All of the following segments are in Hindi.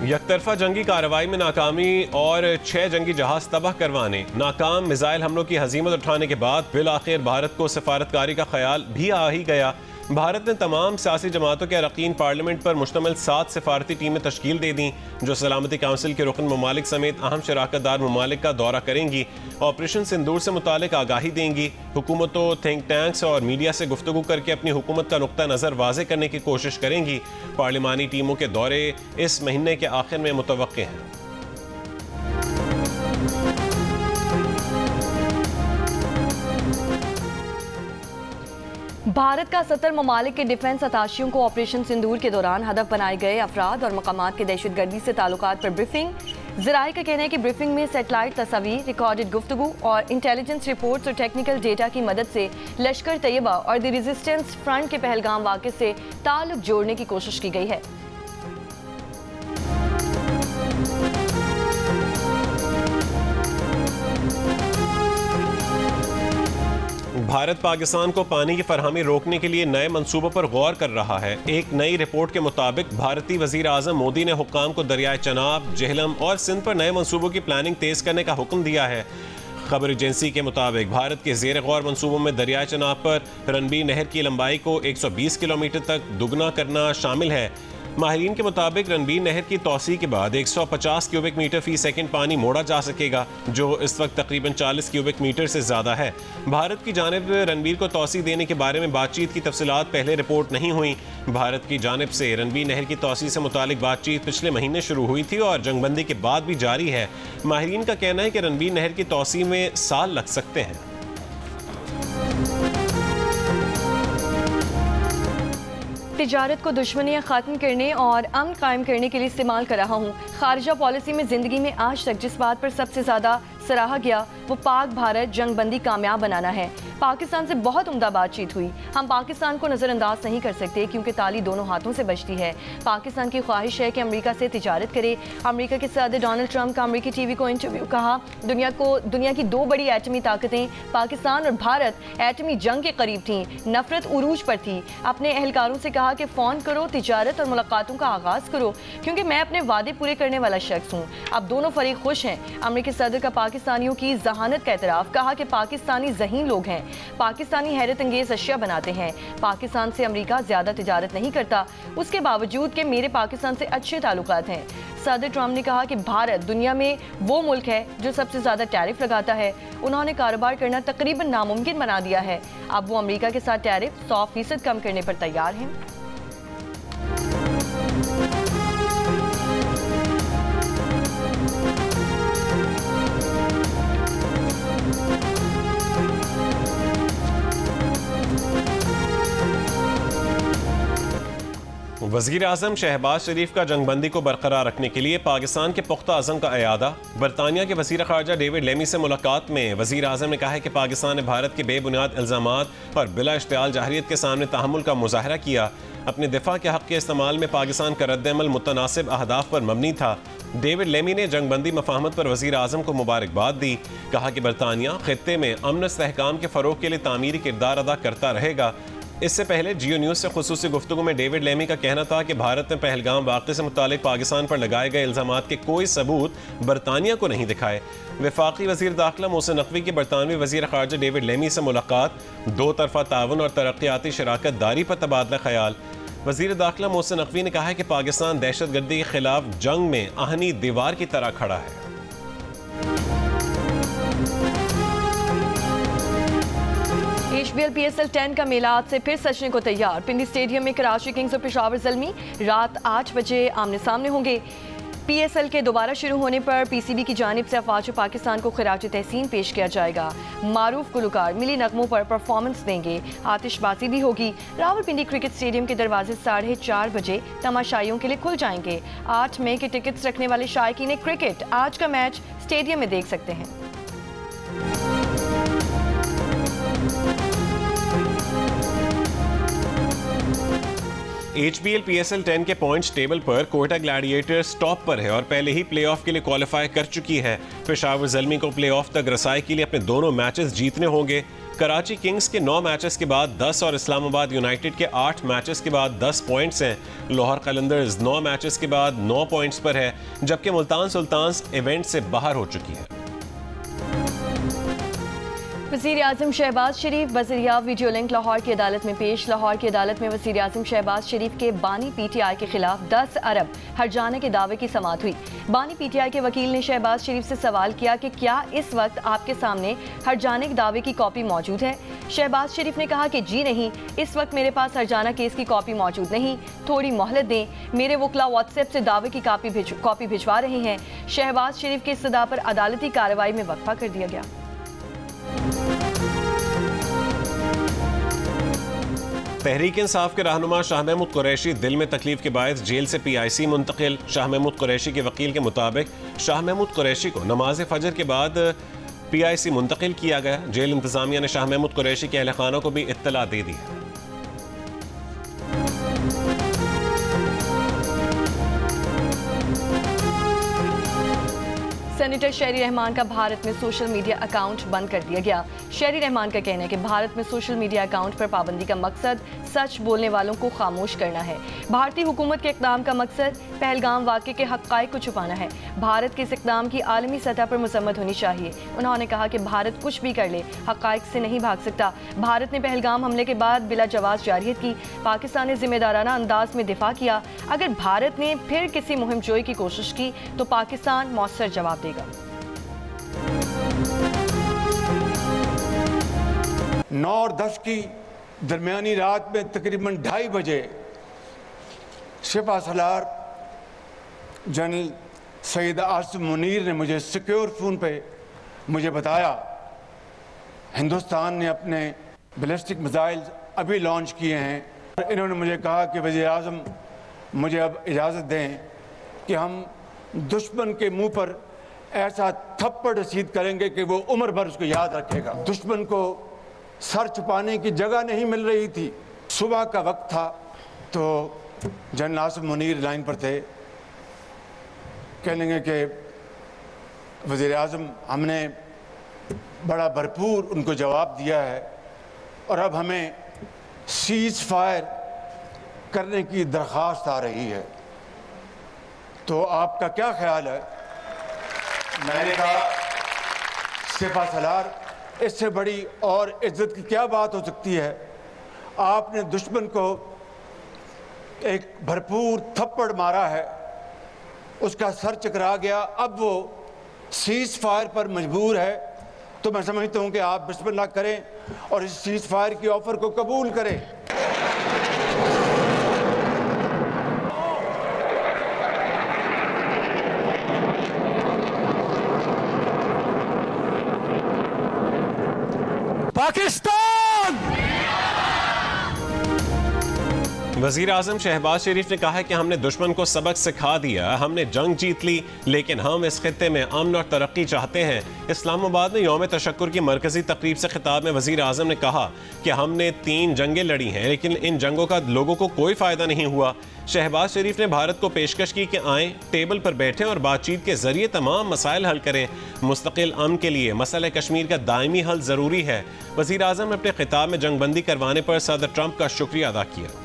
यकतरफा जंगी कार्रवाई में नाकामी और 6 जंगी जहाज तबाह करवाने, नाकाम मिसाइल हमलों की हजीमत उठाने के बाद बिल आखिर भारत को सफारतकारी का ख्याल भी आ ही गया। भारत ने तमाम सियासी जमातों के अरकान पार्लियामेंट पर मुश्तमिल 7 सिफारती टीमें तश्कील दे दी, जो सलामती काउंसिल के रुकन ममालिक समेत अहम शराकतदार ममालिक का दौरा करेंगी, ऑपरेशन सिंदूर से मुतालिक आगाही देंगी, हुकूमतों, थिंक टैंक्स और मीडिया से गुफ्तगू करके अपनी हुकूमत का नुक्ता नज़र वाज़े करने की कोशिश करेंगी। पार्लिमानी टीमों के दौरे इस महीने के आखिर में मुतवक्के हैं। भारत का 70 ममालिक के डिफेंस अताशियों को ऑपरेशन सिंदूर के दौरान हदफ बनाए गए अफराद और मकामात के दहशतगर्दी से ताल्लुकात पर ब्रीफिंग। ज़राए का कहना है कि ब्रीफिंग में सेटेलाइट तस्वीर, रिकॉर्डेड गुफ्तगू और इंटेलिजेंस रिपोर्ट्स और टेक्निकल डेटा की मदद से लश्कर तैयबा और द रेजिस्टेंस फ्रंट के पहलगाम वाक़े से ताल्लुक जोड़ने की कोशिश की गई है। भारत पाकिस्तान को पानी की फरहमी रोकने के लिए नए मंसूबों पर गौर कर रहा है। एक नई रिपोर्ट के मुताबिक भारतीय वजीर आजम मोदी ने हुक्काम को दरियाए चनाब, जेहलम और सिंध पर नए मंसूबों की प्लानिंग तेज करने का हुक्म दिया है। खबर एजेंसी के मुताबिक भारत के ज़ेर गौर मंसूबों में दरियाए चनाब पर रणबीर नहर की लंबाई को 120 किलोमीटर तक दुगना करना शामिल है। माहिरीन के मुताबिक रणबीर नहर की तोसी के बाद 150 क्यूबिक मीटर फी सेकंड पानी मोड़ा जा सकेगा, जो इस वक्त तकरीबन 40 क्यूबिक मीटर से ज़्यादा है। भारत की जानिब रणबीर को तोसी देने के बारे में बातचीत की तफसीलात पहले रिपोर्ट नहीं हुई। भारत की जानिब से रणबीर नहर की तोसी से मुतालिक बातचीत पिछले महीने शुरू हुई थी और जंगबंदी के बाद भी जारी है। माहिरीन का कहना है कि रणबीर नहर की तोसी में साल लग सकते हैं। तिजारत को दुश्मनियाँ ख़त्म करने और अमन कायम करने के लिए इस्तेमाल कर रहा हूँ। खारजा पॉलिसी में ज़िंदगी में आज तक जिस बात पर सबसे ज़्यादा सराहा गया वो पाक भारत जंगबंदी कामयाब बनाना है। पाकिस्तान से बहुत उम्दा बातचीत हुई। हम पाकिस्तान को नज़रअंदाज नहीं कर सकते क्योंकि ताली दोनों हाथों से बजती है। पाकिस्तान की ख्वाहिश है कि अमेरिका से तिजारत करे। अमेरिका के सदर डोनाल्ड ट्रंप का अमेरिकी टीवी को इंटरव्यू कहा, दुनिया की 2 बड़ी एटमी ताकतें पाकिस्तान और भारत एटमी जंग के करीब थीं, नफरत उरूज पर थी। अपने एहलकारों से कहा कि फ़ोन करो, तिजारत और मुलाकातों का आगाज़ करो क्योंकि मैं अपने वादे पूरे करने वाला शख्स हूँ। अब दोनों फरीक खुश हैं। अमेरिकी सदर का पाकिस्तानियों की जहानत का एतराफ़, कहा कि पाकिस्तानी ज़हीन लोग हैं, पाकिस्तानी हैरत अंगेज़ अशिया बनाते हैं। पाकिस्तान से अमेरिका ज़्यादा तिजारत नहीं करता, उसके बावजूद कि मेरे पाकिस्तान से अच्छे ताल्लुकात हैं। सदर ट्रंप ने कहा कि भारत दुनिया में वो मुल्क है जो सबसे ज़्यादा टैरिफ लगाता है। उन्होंने कारोबार करना तकरीबन नामुमकिन बना दिया है। अब वो अमेरिका के साथ टैरिफ 100% कम करने पर तैयार हैं। वज़ीर आज़म शहबाज शरीफ का जंगबंदी को बरकरार रखने के लिए पाकिस्तान के पुख्ता अज़म का अयादा। बरतानिया के वज़ीर ख़ारजा डेविड लेमी से मुलाकात में वज़ीर आज़म ने कहा है कि पाकिस्तान ने भारत के बेबुनियाद इल्ज़ामात और बिला इश्तियाल जाहिरियत के सामने तहम्मुल का मुज़ाहरा किया। अपने दिफा के हक़ के इस्तेमाल में पाकिस्तान का रद्द-ए-अमल मुतनासिब अहदाफ पर मबनी था। डेविड लेमी ने जंगबंदी मफाहमत पर वज़ीर आज़म को मुबारकबाद दी। कहा कि बरतानिया ख़ित्ते में अमन इस्तेहकाम के फ़रोग़ के लिए तामीरी किरदार अदा करता रहेगा। इससे पहले जियो न्यूज़ से खुसूसी गुफ्तगू में डेविड लेमी का कहना था कि भारत ने पहलगाम वाक़े से मुतालिक पाकिस्तान पर लगाए गए इल्ज़ामात के कोई सबूत बरतानिया को नहीं दिखाए। वफाकी वज़ीर दाखिला मोहसिन नकवी की बरतानवी वज़ीर ख़ारजा डेविड लेमी से मुलाकात, 2 तरफ़ा ताउन और तरक्याती शराकत दारी पर तबादला ख्याल। वज़ीर दाखिला मोहसिन नकवी ने कहा है कि पाकिस्तान दहशतगर्दी के खिलाफ जंग में आहनी दीवार की तरह खड़ा है। HBL PSL 10 का मेला आज से फिर सजने को तैयार। पिंडी स्टेडियम में कराची किंग्स और पेशावर ज़ल्मी रात 8 बजे आमने सामने होंगे। PSL के दोबारा शुरू होने पर PCB की जानिब से अफवाज पाकिस्तान को खिराज तहसीन पेश किया जाएगा। मारूफ गुलकार मिली नगमों पर परफॉर्मेंस देंगे। आतिशबाजी भी होगी। रावलपिंडी क्रिकेट स्टेडियम के दरवाजे 4:30 बजे तमाशाइयों के लिए खुल जाएंगे। 8 मई के टिकट्स रखने वाले शायकीन क्रिकेट आज का मैच स्टेडियम में देख सकते हैं। HBL PSL 10 के पॉइंट्स टेबल पर कोयटा ग्लैडिएटर्स टॉप पर है और पहले ही प्लेऑफ के लिए क्वालिफाई कर चुकी है। पेशावर ज़ल्मी को प्लेऑफ तक रसाई के लिए अपने दोनों मैचेस जीतने होंगे। कराची किंग्स के 9 मैचेस के बाद 10 और इस्लामाबाद यूनाइटेड के 8 मैचेस के बाद 10 पॉइंट्स हैं। लाहौर कलंदर्स 9 मैचेस के बाद 9 पॉइंट्स पर है, जबकि मुल्तान सुल्तान्स इवेंट से बाहर हो चुकी है। वज़ीर आज़म शहबाज शरीफ बज़रिया वीडियो लिंक लाहौर की अदालत में पेश। लाहौर की अदालत में वज़ीर आज़म शहबाज शरीफ के बानी PTI के खिलाफ 10 अरब हर्जाने के दावे की समाअत हुई। बानी PTI के वकील ने शहबाज शरीफ से सवाल किया कि क्या इस वक्त आपके सामने हर्जाने के दावे की कॉपी मौजूद है। शहबाज शरीफ ने कहा कि जी नहीं, इस वक्त मेरे पास हर्जाना केस की कॉपी मौजूद नहीं, थोड़ी मोहलत दें। मेरे वकला व्हाट्सएप से दावे की कॉपी भिजवा रहे हैं। शहबाज शरीफ की इस्तदा पर अदालती कार्रवाई में वक्फा कर दिया गया। तहरीक इंसाफ के रहनुमा शाह महमूद कुरैशी दिल में तकलीफ के बायस जेल से PIC मुंतकिल। शाह महमूद कुरैशी के वकील के मुताबिक शाह महमूद कुरैशी को नमाज फजर के बाद PIC मुंतकिल किया गया। जेल इंतजामिया ने शाह महमूद कुरैशी के अहल खाना को भी इत्तला दे दी है। सेनेटर शहरी रहमान का भारत में सोशल मीडिया अकाउंट बंद कर दिया गया। शहरी रहमान का कहना है कि भारत में सोशल मीडिया अकाउंट पर पाबंदी का मकसद सच बोलने वालों को खामोश करना है। भारतीय हुकूमत के इक़दाम का मकसद पहलगाम वाक़े के हक़ाइक़ को छुपाना है। भारत के इस इक़दाम की आलमी सतह पर मज़म्मत होनी चाहिए। उन्होंने कहा कि भारत कुछ भी कर ले, हक़ाइक़ से नहीं भाग सकता। भारत ने पहलगाम हमले के बाद बिला जवाब जारियत की। पाकिस्तान ने ज़िम्मेदाराना अंदाज में दिफा किया। अगर भारत ने फिर किसी मुहिम जोई की कोशिश की तो पाकिस्तान मौसर जवाब देगा। 9 और 10 की दरमियानी रात में तकरीबन 2:30 बजे सिपा सलार जनरल सैयद आसिम मुनीर ने मुझे सिक्योर फ़ोन पे मुझे बताया हिंदुस्तान ने अपने बैलिस्टिक मिसाइल अभी लॉन्च किए हैं। इन्होंने मुझे कहा कि वज़ीर आज़म मुझे अब इजाज़त दें कि हम दुश्मन के मुंह पर ऐसा थप्पड़ रसीद करेंगे कि वो उम्र भर उसको याद रखेगा। दुश्मन को सर छुपाने की जगह नहीं मिल रही थी। सुबह का वक्त था तो जनरल आसिम मुनीर लाइन पर थे। कहने कि वज़ीर आज़म हमने बड़ा भरपूर उनको जवाब दिया है और अब हमें सीज़ फायर करने की दरख्वास्त आ रही है, तो आपका क्या ख्याल है? मैंने कहा सिपा सलार, इससे बड़ी और इज्जत की क्या बात हो सकती है? आपने दुश्मन को एक भरपूर थप्पड़ मारा है, उसका सर चकरा गया, अब वो सीज़ फायर पर मजबूर है, तो मैं समझता हूँ कि आप बिस्मिल्लाह करें और इस सीज़ फायर की ऑफ़र को कबूल करें। पाकिस्तान। वज़ीर आज़म शहबाज शरीफ ने कहा है कि हमने दुश्मन को सबक सिखा दिया, हमने जंग जीत ली, लेकिन हम इस खित्ते में अमन और तरक्की चाहते हैं। इस्लामाबाद में यौम तशक्कुर की मरकजी तकरीब से खिताब में वज़ीर आज़म ने कहा कि हमने 3 जंगें लड़ी हैं, लेकिन इन जंगों का लोगों को कोई फ़ायदा नहीं हुआ। शहबाज शरीफ ने भारत को पेशकश की कि आएँ, टेबल पर बैठें और बातचीत के ज़रिए तमाम मसाइल हल करें। मुस्तकिल अमन के लिए मसला कश्मीर का दायमी हल ज़रूरी है। वज़ीर आज़म ने अपने खिताब में जंगबंदी करवाने पर सदर ट्रंप का शुक्रिया अदा किया।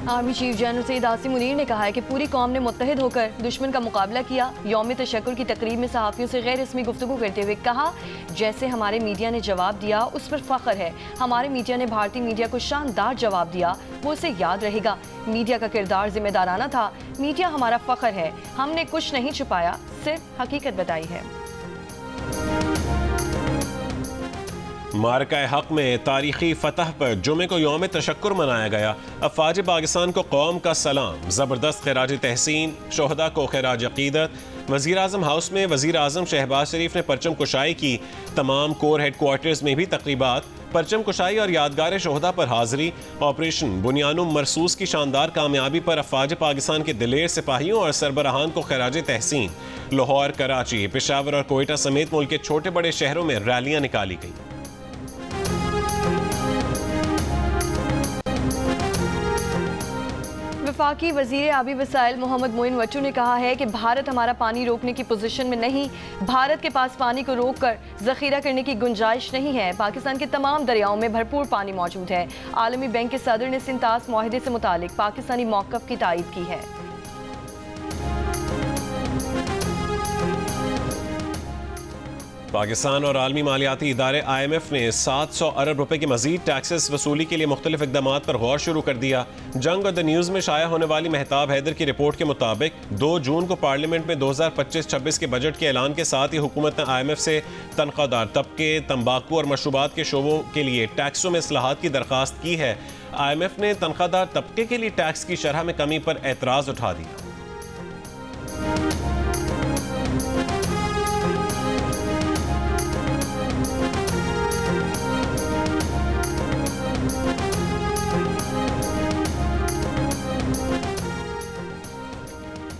Army chief general Syed Asim Munir ने कहा है कि पूरी कौम ने मुत्तहिद होकर दुश्मन का मुकाबला किया। यौम तशक्कुर की तकरीब में सहाफ़ियों से गैर रस्मी गुफ्तगू करते हुए कहा, जैसे हमारे मीडिया ने जवाब दिया उस पर फ़ख्र है। हमारे मीडिया ने भारतीय मीडिया को शानदार जवाब दिया, वो उसे याद रहेगा। मीडिया का किरदार जिम्मेदाराना था। मीडिया हमारा फ़ख्र है। हमने कुछ नहीं छुपाया, सिर्फ हकीकत बताई है। मारका हक में तारीखी फतह पर जुमे को यौम तशक्कुर मनाया गया। अफ़वाज पाकिस्तान को कौम का सलाम, ज़बरदस्त खिराज तहसीन, शोहदा को खिराज अक़ीदत। वज़ीर आज़म हाउस में वज़ीर आज़म शहबाज शरीफ ने परचम कुशाई की। तमाम कोर हेड क्वार्टर्स में भी तकरीबात, परचम कुशाई और यादगार शोहदा पर हाज़री। ऑपरेशन बुनियानुम मरसूस की शानदार कामयाबी पर अफ़वाज पाकिस्तान के दिलेर सिपाहियों और सरबराहान को खिराज तहसीन। लाहौर, कराची, पेशावर और कोयटा समेत मुल्क के छोटे बड़े शहरों में रैलियाँ निकाली गईं। वफाकी वजीर आबी वसाइल मोहम्मद मोइन वट्टू ने कहा है कि भारत हमारा पानी रोकने की पोजीशन में नहीं, भारत के पास पानी को रोक कर जखीरा करने की गुंजाइश नहीं है। पाकिस्तान के तमाम दरियाओं में भरपूर पानी मौजूद है। आलमी बैंक के सदर ने सिंतास मुआहदे से मुतालिक पाकिस्तानी मौक़िफ़ की तायीद की है। पाकिस्तान और आलमी मालियाती इदारे IMF ने 700 अरब रुपए की मजीद टैक्सेस वसूली के लिए मुख्तलिफ इकदाम पर गौर शुरू कर दिया। जंग और द न्यूज़ में शाया होने वाली मेहताब हैदर की रिपोर्ट के मुताबिक 2 जून को पार्लियामेंट में 2025-26 के बजट के ऐलान के साथ ही हुकूमत ने IMF से तनख्वाहदार तबके, तंबाकू और मशरूबात के शोबों के लिए टैक्सों में इस्लाहात की दरख्वास्त की है। IMF ने तनख्वाहदार तबके के लिए टैक्स की शरह में कमी पर एतराज़ उठा दिया।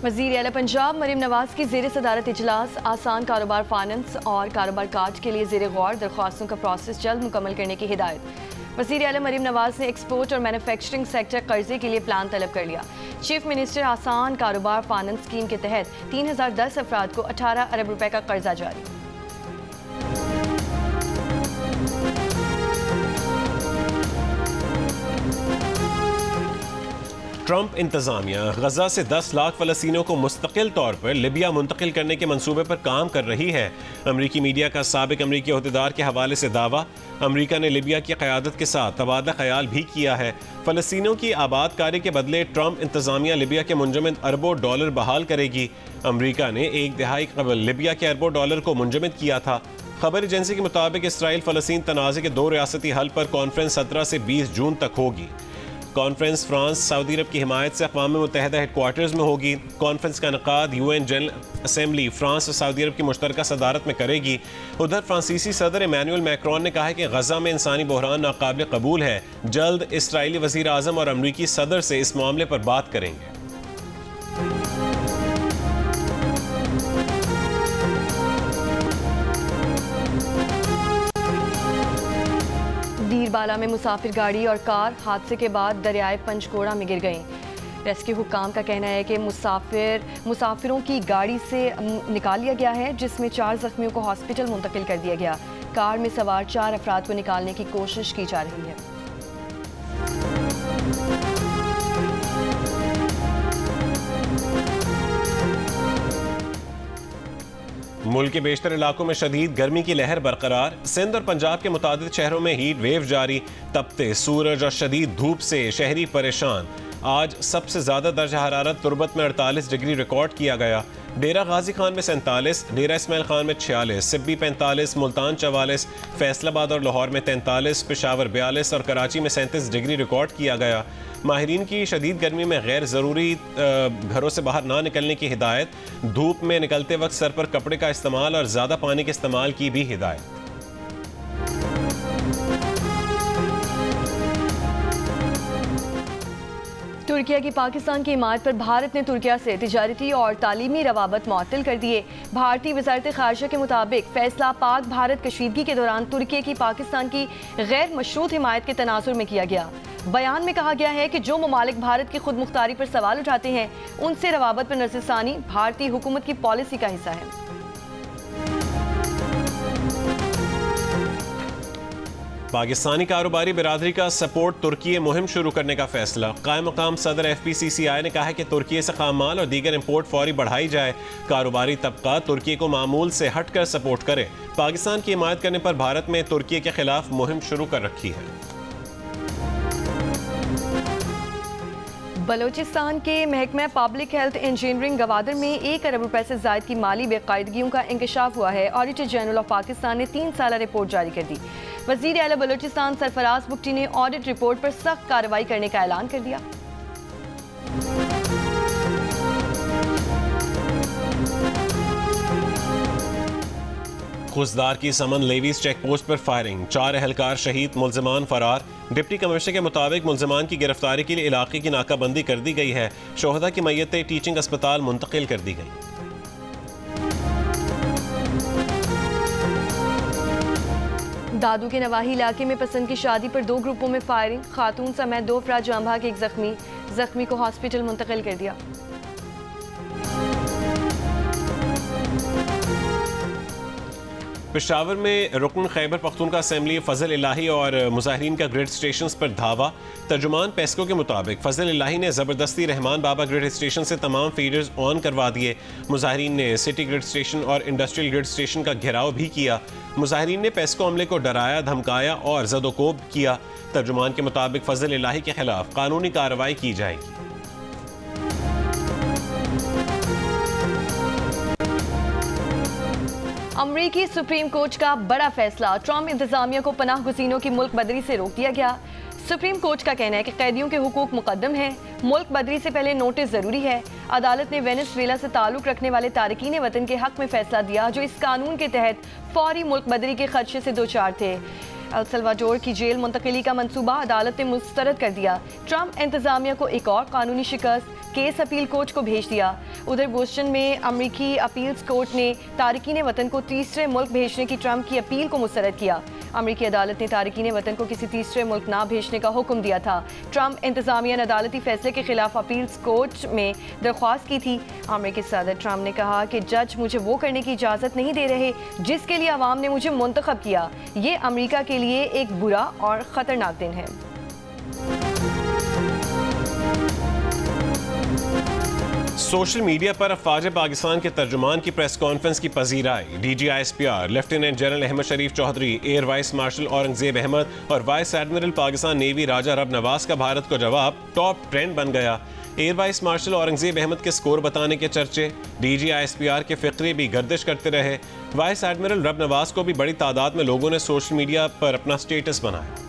वज़ीर आला पंजाब मरीम नवाज की ज़ेर सदारत इजलास आसान कारोबार फाइनेंस और कारोबार कार्ड के लिए ज़ेर गौर दरख्वास्तों का प्रोसेस जल्द मुकम्मल करने की हिदायत। वज़ीर आला मरीम नवाज ने एक्सपोर्ट और मैन्युफैक्चरिंग सेक्टर कर्जे के लिए प्लान तलब कर लिया। चीफ मिनिस्टर आसान कारोबार फाइनेंस स्कीम के तहत 3010 अफराद को 18 अरब रुपए का कर्जा जारी। ट्रंप इंतजामिया गजा से 10 लाख फ़लस्तीनियों को मुस्तकिल तौर पर लिबिया मुंतकिल करने के मंसूबे पर काम कर रही है। अमरीकी मीडिया का साबिक अमरीकी अहदेदार के हवाले से दावा, अमरीका ने लिबिया की क़यादत के साथ तबादला ख्याल भी किया है। फ़लस्तीनियों की आबादकारी के बदले ट्रंप इंतजामिया लिबिया के मुंजमद अरबों डॉलर बहाल करेगी। अमरीका ने 1 दहाई कबल लिबिया के अरबों डॉलर को मुंजमद किया था। खबर एजेंसी के मुताबिक इसराइल फ़लस्तीन तनाज़े के 2 रियासती हल पर कॉन्फ्रेंस 17 से 20 जून तक होगी। कॉन्फ्रेंस फ्रांस सऊदी अरब की हिमायत से अक़वाम मुत्तहिदा हेडक्वार्टर्स में होगी। कॉन्फ्रेंस का इनेकाद UN जनरल असम्बली फ्रांस और सऊदी अरब की मुश्तरका सदारत में करेगी। उधर फ्रांसीसी सदर इमैनुअल मैक्रोन ने कहा है कि गजा में इंसानी बहरान नाकाबिल कबूल है। जल्द इसराइली वज़ीर आज़म और अमरीकी सदर से इस मामले पर बात करेंगे। दीरबाला में मुसाफिर गाड़ी और कार हादसे के बाद दरियाए पंचकोड़ा में गिर गई। रेस्क्यू हुक्काम का कहना है कि मुसाफिरों की गाड़ी से निकाल लिया गया है, जिसमें 4 जख्मियों को हॉस्पिटल मुंतकिल कर दिया गया। कार में सवार 4 अफराद को निकालने की कोशिश की जा रही है। मुल्क के बेशतर इलाकों में शदीद गर्मी की लहर बरकरार। सिंध और पंजाब के मुतादिद शहरों में हीट वेव जारी। तपते सूरज और शदीद धूप से शहरी परेशान। आज सबसे ज़्यादा दर्जा हरारत तुरबत में 48 डिग्री रिकॉर्ड किया गया। डेरा गाजी खान में 47, डेरा इस्माइल खान में 46, सिब्बी 45, मुल्तान 44, फैसलाबाद और लाहौर में 43, पेशावर 42 और कराची में 37 डिग्री रिकॉर्ड किया गया। माहिरीन की शदीद गर्मी में गैर ज़रूरी घरों से बाहर ना निकलने की हिदायत। धूप में निकलते वक्त सर पर कपड़े का इस्तेमाल और ज़्यादा पानी के इस्तेमाल की भी हिदायत। तुर्किया की पाकिस्तान की हिमायत पर भारत ने तुर्किया से तिजारती और तालीमी रवाबत मुअत्तल कर दिए। भारतीय वज़ारत ख़ारिजा के मुताबिक फैसला पाक भारत कशीदगी के दौरान तुर्किया की पाकिस्तान की गैर मशरूत हिमायत के तनाजुर में किया गया। बयान में कहा गया है कि जो ममालिक भारत की खुद मुख्तारी पर सवाल उठाते हैं, उनसे रवाबत पर नज़रसानी भारतीय हुकूमत की पॉलिसी का हिस्सा है। पाकिस्तानी कारोबारी बिरादरी का सपोर्ट तुर्की मुहिम शुरू करने का फैसला। कायम मकाम सदर FPCCI ने कहा है कि तुर्की से खाम माल और दीगर इंपोर्ट फौरी बढ़ाई जाए। कारोबारी तबका तुर्की को मामूल से हटकर सपोर्ट करे। पाकिस्तान की हिमायत करने पर भारत में तुर्की के खिलाफ मुहिम शुरू कर रखी है। बलोचिस्तान के महकमा पब्लिक हेल्थ इंजीनियरिंग गवादर में 1 अरब रुपए से ज़ायद की माली बेकायदगियों का इंकशाफ हुआ है। ऑडिटर जनरल ऑफ पाकिस्तान ने 3 साला रिपोर्ट जारी कर दी। वज़ीर आला बलोचिस्तान सरफराज बुगटी ने ऑडिट रिपोर्ट पर सख्त कार्रवाई करने का ऐलान कर दिया। खुसदार की समन लेवीज चेक पोस्ट पर फायरिंग, 4 एहलकार शहीद, मुल्जिमान फरार। डिप्टी कमिश्नर के मुताबिक मुल्जिमान की गिरफ्तारी के लिए इलाके की नाकाबंदी कर दी गई है। शोहदा की मैयतें टीचिंग अस्पताल मुंतकिल कर दी गई। दादू के नवाही इलाके में पसंद की शादी पर 2 ग्रुपों में फायरिंग, खातून समेत 2 अफराद जाम भाग, 1 जख्मी। जख्मी को हॉस्पिटल मुंतकिल कर दिया। पेशावर में रुकन खैबर पख्तूनख्वा असेंबली फजल इलाही और मुजाहिरीन का ग्रिड स्टेशन पर धावा। तर्जुमान पेस्को के मुताबिक फजल इलाही ने ज़बरदस्ती रहमान बाबा ग्रिड स्टेशन से तमाम फीडर्स ऑन करवा दिए। मुजाहिरीन ने सिटी ग्रिड स्टेशन और इंडस्ट्रियल ग्रिड स्टेशन का घेराव भी किया। मुजाहिरीन ने पेस्को अमले को डराया, धमकाया और ज़दोकोब किया। तर्जुमान के मुताबिक फजल इलाही के खिलाफ कानूनी कार्रवाई की जाएगी। अमरीकी सुप्रीम कोर्ट का बड़ा फैसला, ट्रंप इंतजामिया को पनाह गुज़ीनों की मुल्क बदरी से रोक दिया गया। सुप्रीम कोर्ट का कहना है कि कैदियों के हुकूक मुकद्दम हैं, मुल्क बदरी से पहले नोटिस जरूरी है। अदालत ने वेनेजुएला से ताल्लुक रखने वाले तारकीन वतन के हक में फैसला दिया जो इस कानून के तहत फौरी मुल्क बदरी के खदशे से दो चार थे। अल सल्वाडोर की जेल मुंतकिली का मंसूबा अदालत ने मुस्तरद कर दिया। ट्रंप इंतजामिया को एक और कानूनी शिकस्त, केस अपील कोर्ट को भेज दिया। उधर बोस्टन में अमरीकी अपील्स कोर्ट ने तारकीन वतन को तीसरे मुल्क भेजने की ट्रंप की अपील को मुस्तरद किया। अमरीकी अदालत ने तारकीन वतन को किसी तीसरे मुल्क ना भेजने का हुक्म दिया था। ट्रंप इंतजामिया ने अदालती फैसले के खिलाफ अपील्स कोर्ट में दरख्वास्त की थी। अमरीकी सदर ट्रंप ने कहा कि जज मुझे वो करने की इजाज़त नहीं दे रहे जिसके लिए अवाम ने मुझे मुंतखब किया। ये अमरीका के लिए एक बुरा और ख़तरनाक दिन है। सोशल मीडिया पर अफवाज पाकिस्तान के तर्जुमान की प्रेस कॉन्फ्रेंस की पजीराई। DGISPR lieutenant general Ahmed Sharif Chaudhry, air vice marshal Aurangzeb Ahmed और vice admiral Pakistan navy Raja Rab Nawaz का भारत को जवाब टॉप ट्रेंड बन गया। Air vice marshal Aurangzeb Ahmed के स्कोर बताने के चर्चे, DGISPR के फिक्रे भी गर्दिश करते रहे। वाइस एडमिरल रब नवाज को भी बड़ी तादाद में लोगों ने सोशल मीडिया पर अपना स्टेटस बनाया।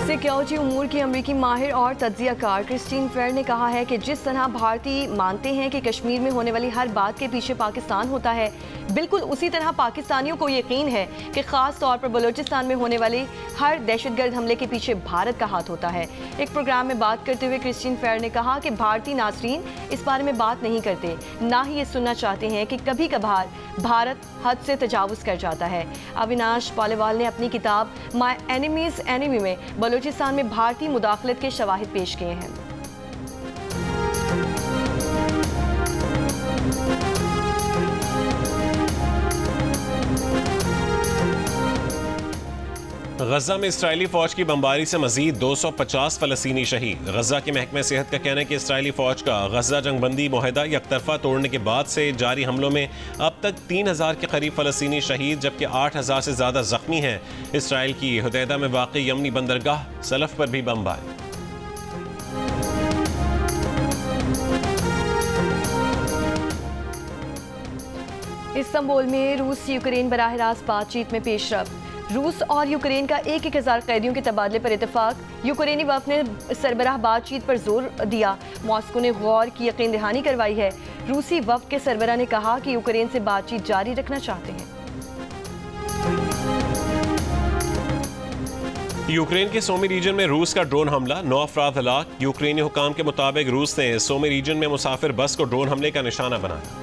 सिक्योरिटी उमूर की अमरीकी माहिर और तज्जियाकार क्रिस्टीन फेयर ने कहा है कि जिस तरह भारतीय मानते हैं कि कश्मीर में होने वाली हर बात के पीछे पाकिस्तान होता है, बिल्कुल उसी तरह पाकिस्तानियों को यकीन है कि ख़ास तौर पर बलूचिस्तान में होने वाले हर दहशतगर्द हमले के पीछे भारत का हाथ होता है। एक प्रोग्राम में बात करते हुए क्रिस्टीन फेयर ने कहा कि भारतीय नाज़रीन इस बारे में बात नहीं करते, ना ही ये सुनना चाहते हैं कि कभी कभार भारत हद से तजावुज़ कर जाता है। अविनाश पालेवाल ने अपनी किताब माई एनिमीज़ एनिमी में बलूचिस्तान में भारतीय मुदाखलत के शवाहिद पेश किए हैं। गजा में इसराइली फौज की बमबारी से मजीद 250 फलस्तीनी शहीद। गजा के महकमे सेहत का कहना है कि इसराइली फौज का गजा जंगबंदी मुआहदा यकतरफा तोड़ने के बाद से जारी हमलों में अब तक 3000 के करीब फलस्तीनी शहीद जबकि 8000 से ज़्यादा जख्मी हैं। इसराइल की हुदैदा में वाक़ई यमनी बंदरगाह सलफ पर भी बमबारी। इस्तांबुल में रूस यूक्रेन बराह रास्त बातचीत में पेशरफ। रूस और यूक्रेन का 1000 कैदियों के तबादले पर इतफाक। यूक्रेनी वफ़द ने सरबराह बातचीत पर जोर दिया। मॉस्को ने गौर की यकीन दहानी करवाई है। रूसी वफ़द के सरबराह ने कहा कि यूक्रेन से बातचीत जारी रखना चाहते हैं। यूक्रेन के सोमी रीजन में रूस का ड्रोन हमला, 9 अफराद हलाक। यूक्रेनी हुकाम के मुताबिक रूस ने सोमी रीजन में मुसाफिर बस को ड्रोन हमले का निशाना बनाया।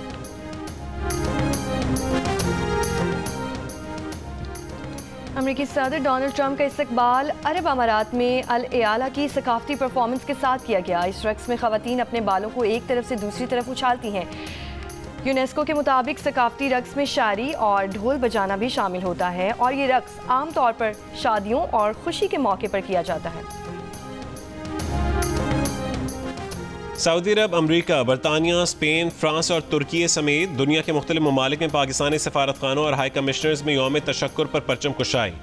अमेरिकी सदर डोनाल्ड ट्रंप का इस्तकबाल अरब अमारात में अल एला की सकाफती परफॉर्मेंस के साथ किया गया। इस रक्स में ख़वातीन अपने बालों को एक तरफ से दूसरी तरफ उछालती हैं। यूनेस्को के मुताबिक सकाफती रक्स में शायरी और ढोल बजाना भी शामिल होता है और ये रक्स आमतौर पर शादियों और खुशी के मौके पर किया जाता है। सऊदी अरब, अमरीका, बरतानिया, स्पेन, फ्रांस और तुर्की समेत दुनिया के मुख्तलिफ ममालिक में पाकिस्तानी सफारतखानों और हाई कमिश्नर्स में यौम तशक्कुर पर परचम कुशाई।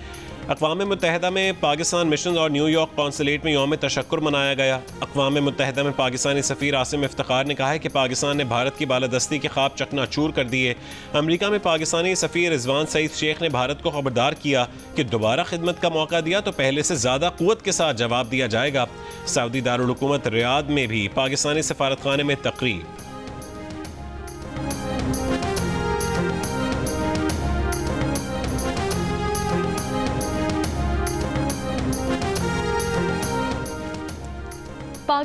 अक़वाम मुत्तहिदा में पाकिस्तान मिशन और न्यूयॉर्क कौंसलेट में यौम तशक्कुर मनाया गया। अक़वाम मुत्तहिदा में पाकिस्तानी सफ़ीर आसिम इफ्तिखार ने कहा है कि पाकिस्तान ने भारत की बालादस्ती के ख्वाब चकनाचूर कर दिए। अमरीका में पाकिस्तानी सफ़ीर रिजवान सईद शेख ने भारत को खबरदार किया कि दोबारा खिदमत का मौका दिया तो पहले से ज़्यादा क़ुव्वत के साथ जवाब दिया जाएगा। सऊदी दारुल हुकूमत रियाद में भी पाकिस्तानी सफारतखाने में तकरीब।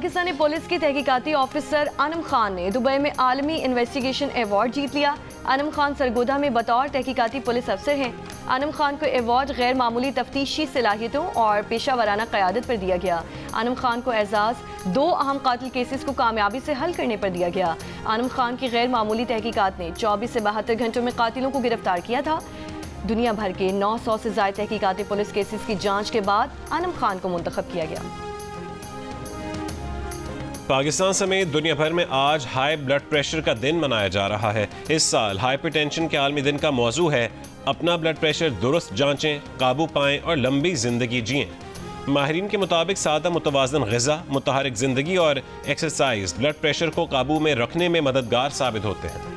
पाकिस्तानी पुलिस की तहकीकाती ऑफिसर अनम खान ने दुबई में आलमी इन्वेस्टिगेशन अवार्ड जीत लिया। अनम खान सरगोदा में बतौर तहकीकाती पुलिस अफसर हैं। अनम खान को अवार्ड गैर मामूली तफ्तीशी सलाहियतों और पेशा वराना क़यादत पर दिया गया। अनम खान को एजाज़ 2 अहम कातिल केसेस को कामयाबी से हल करने पर दिया गया। अनम खान की गैर मामूली तहकीकात ने 24 से 72 घंटों में कातिलों को गिरफ्तार किया था। दुनिया भर के 900 से ज़ायद तहकीकाती पुलिस केसेस की जाँच के बाद अनम खान को मुंतखब किया गया। पाकिस्तान समेत दुनिया भर में आज हाई ब्लड प्रेशर का दिन मनाया जा रहा है। इस साल हाइपरटेंशन के आलमी दिन का मौजू है अपना ब्लड प्रेशर दुरुस्त जांचें, काबू पाएं और लंबी जिंदगी जिएं। माहिरीन के मुताबिक सादा मुतवाज़न ग़िज़ा, मुतहरिक ज़िंदगी और एक्सरसाइज ब्लड प्रेशर को काबू में रखने में मददगार साबित होते हैं।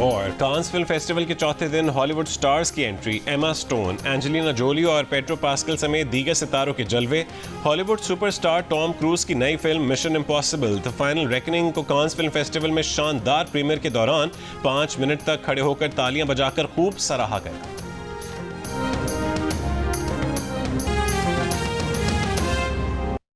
और कांस फिल्म फेस्टिवल के चौथे दिन हॉलीवुड स्टार्स की entry, Emma Stone, Angelina Jolie और पेड्रो पास्कल समेत दीगर सितारों के जलवे। हॉलीवुड सुपरस्टार टॉम क्रूज की नई film mission impossible the final reckoning को कांस फिल्म फेस्टिवल में शानदार प्रीमियर के दौरान 5 मिनट तक खड़े होकर तालियां बजाकर खूब सराहा गया।